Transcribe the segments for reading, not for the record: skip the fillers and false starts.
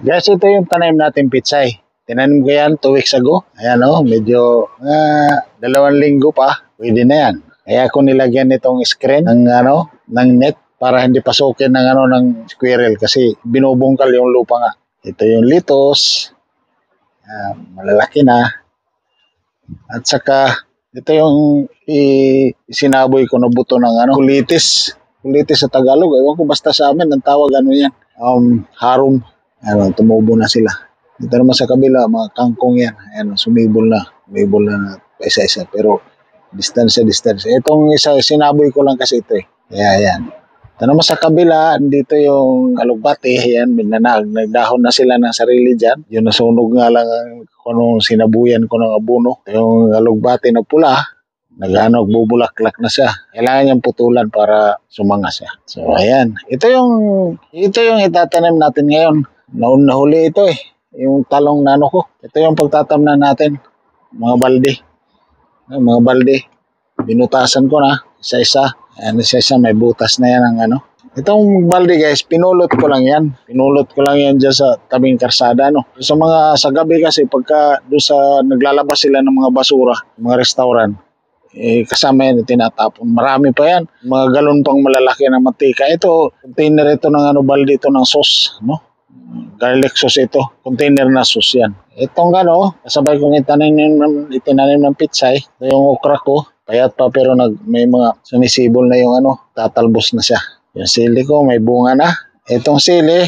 Guys, ito yung tanim natin pitsay. Tinanim ko yan 2 weeks ago. Ayan medyo 2 linggo pa. Pwede na yan. Kaya ako nilagyan nitong screen ng net para hindi pasukin ng squirrel kasi binubungkal yung lupa nga. Ito yung lettuce. Malalaki na. At saka ito yung sinaboy ko na buto ng kulitis. Kulitis sa Tagalog. Ewan ko basta sa amin ang tawag yan. Harum. Tumubo na sila. Dito naman sa kabila, mga kangkong yan. Sumibol na. Sumibol na isa-isa. Pero distance. Itong isa, sinaboy ko lang kasi ito eh. Kaya yan. Ito naman sa kabila, dito yung alugbati. Yan, nagdahon na sila ng sarili dyan. Yung nasunog nga lang kung sinabuyan ko ng abono. Yung alugbati na pula, bubulaklak na siya. Kailangan niyang putulan para sumanga siya. So, ayan. Ito yung itatanim natin ngayon. Nahuli ito eh. Yung talong ko. Ito yung pagtatamnan natin. Mga balde. Binutasan ko na. Isa-isa. Ayan, isa-isa. May butas na yan ang Itong balde guys, pinulot ko lang yan. Dyan sa tabing karsada. Sa gabi kasi pagka doon sa naglalabas sila ng mga basura, mga restaurant, kasama yan, tinatapon. Marami pa yan. Mga galon pang malalaki na mantika. Ito, container ito ng balde ito ng sauce. Garlic sauce ito. Container na sauce yan. Itong kasabay kong itinanim ng pitsay. Ito yung okra ko. Payat pa pero may mga sumisibol na yung tatalbos na siya. Yung sili ko, may bunga na. Itong sili,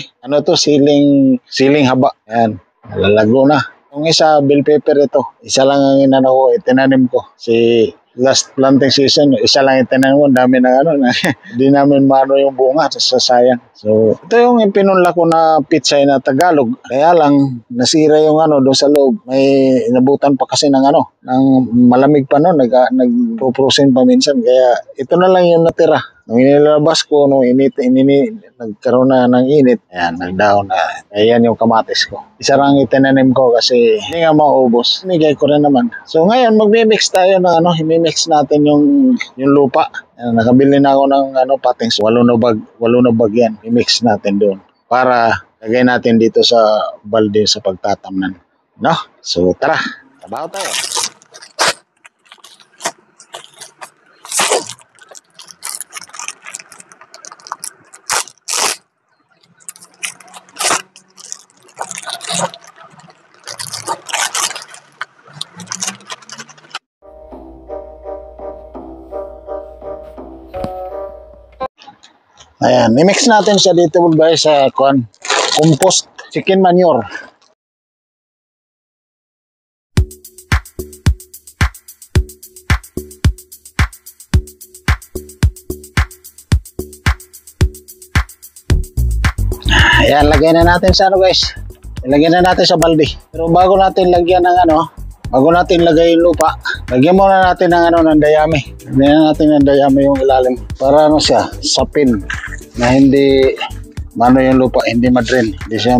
siling haba. Yan, nalalago na. Yung isa, bell pepper ito. Isa lang ang itinanim ko. Last planting season, isa lang itinanim ko. Dami na hindi namin maano yung bunga. Sayang. So, ito yung pinunla ko na pitsay na Tagalog. Kaya lang, nasira yung doon sa loob. May inabutan pa kasi ng malamig pa nagpo-frozen pa minsan. Kaya ito na lang yung natira. Nung inilabas ko, nagkaroon na ng init, ayan, nagdahon na. Ayan yung kamatis ko. Isa lang itinanim ko kasi hindi nga maubos. Nigay ko rin naman. So ngayon, magmimix tayo ng imimix natin yung lupa. Ayan, nakabili na ako ng patings. 8 na bag yan. I-mix natin doon. Para lagay natin dito sa balde sa pagtatamnan. So tara, trabaho tayo. Ayan, i-mix natin siya dito guys sa compost chicken manure. Ayan, lagay na natin sa guys. Ilagay na natin sa balde. Pero bago natin lagyan ng bago natin lagay yung lupa, lagyan muna natin ng dayami. Lagyan natin ng dayami yung ilalim. Para siya, sapin. Na hindi yung lupa, hindi ma-drain. Hindi siya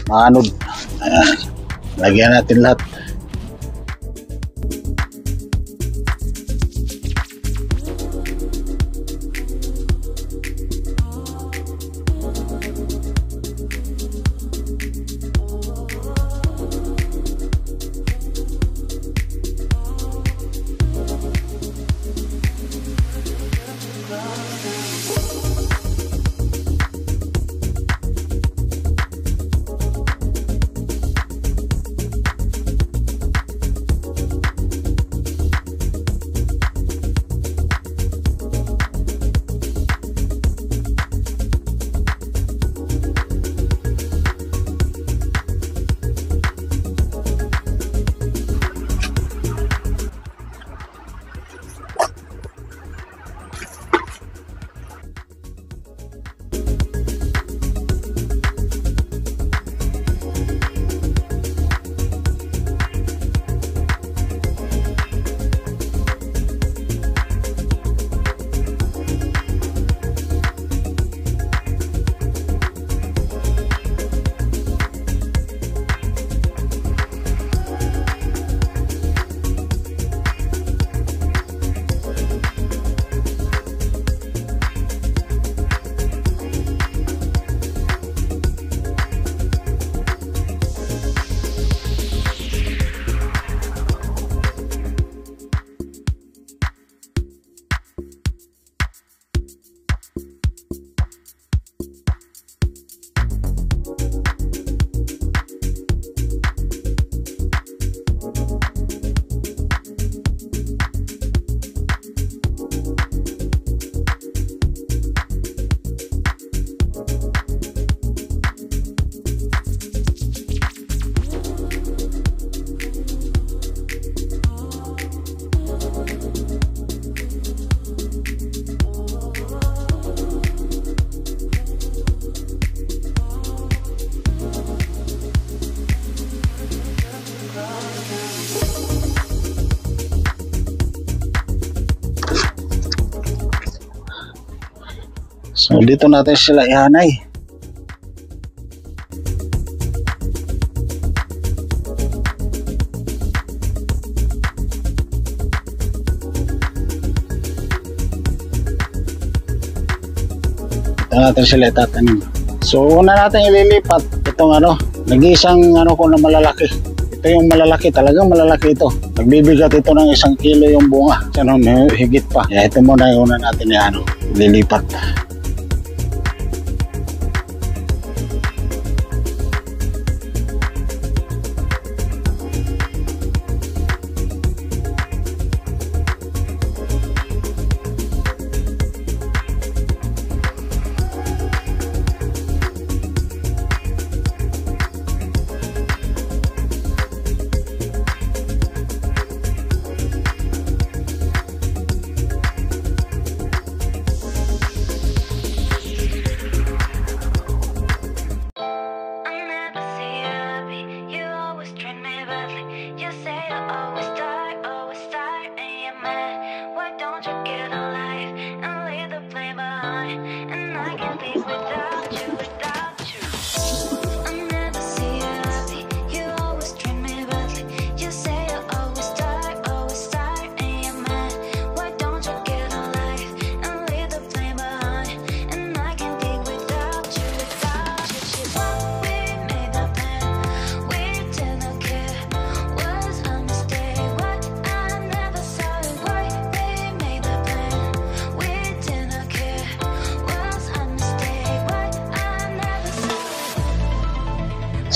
maanod. Ayan. Lagyan natin lahat. So dito natin sila ihanay. Dito natin sila itatanim. So una natin ililipat itong nag-iisang ko na malalaki. Ito yung malalaki, talagang malalaki ito. Nagbibigat ito ng 1 kilo yung bunga. May higit pa. Kaya ito muna yung una natin ililipat.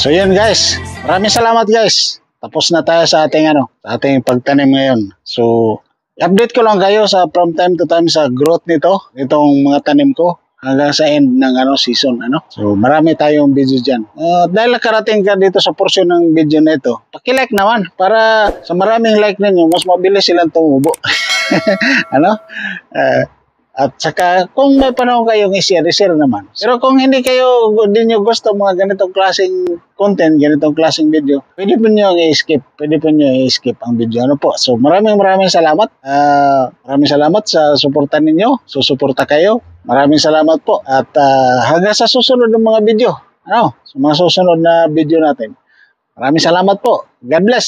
So yun guys, maraming salamat guys. Tapos na tayo sa ating sa ating pagtanim ngayon. So update ko lang kayo from time to time sa growth nitong mga tanim ko hanggang sa end ng season So marami tayong video diyan. Dahil nakarating ka dito sa portion ng video na ito, paki-like naman para sa maraming like ninyo mas mabilis silang tumubo. At saka kung may panahon kayong i-share naman. Pero kung hindi nyo gusto mga ganitong klaseng content, ganitong klaseng video, pwede po nyo i-skip. Pwede po nyo i-skip ang video. So maraming salamat. Maraming salamat sa suporta ninyo. Susuporta kayo. Maraming salamat po. At hanggang sa susunod ng mga video. Sa mga susunod na video natin. Maraming salamat po. God bless.